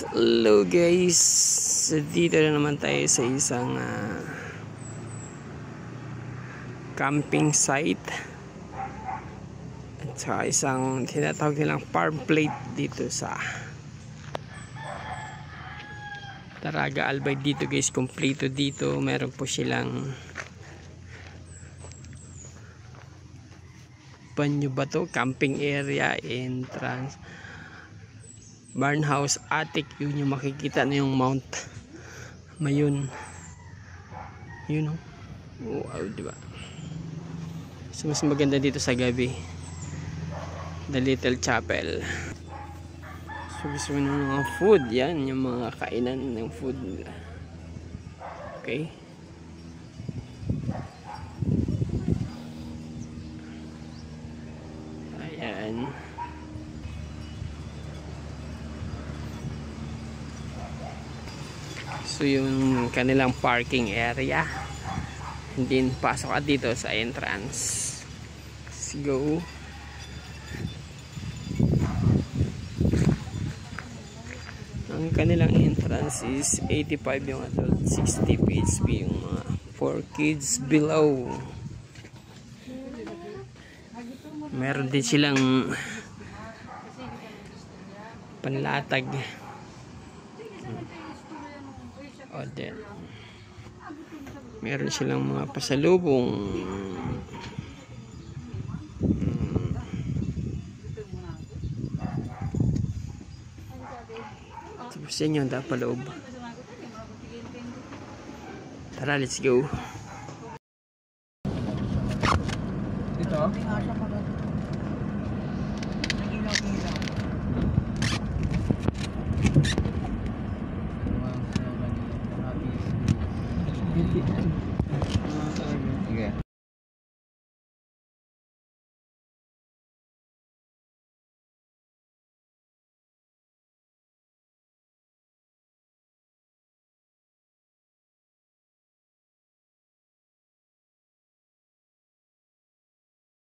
Hello guys, dito na naman tayo sa isang camping site at saka isang tinatawag nilang farm plate dito sa Taraga Albay. Dito guys, kompleto dito. Meron po silang banyo ba to, camping area, entrance, barn house, attic. Yun yung makikita na yung Mount Mayon, yun o. Wow, diba? So mas maganda dito sa gabi, the Little Chapel. So gusto mo ng mga food, yan yung mga kainan ng food nila. Okay, ayan. So yung kanilang parking area, hindi pasok at dito sa entrance. Let's go. Ang kanilang entrance is 85 yung adult, 60 PHP yung mga 4 kids below. Meron din silang panlatag. O din, meron silang mga pasalubong. Tapos yan yung dapaloob. Tara, let's go. Dito?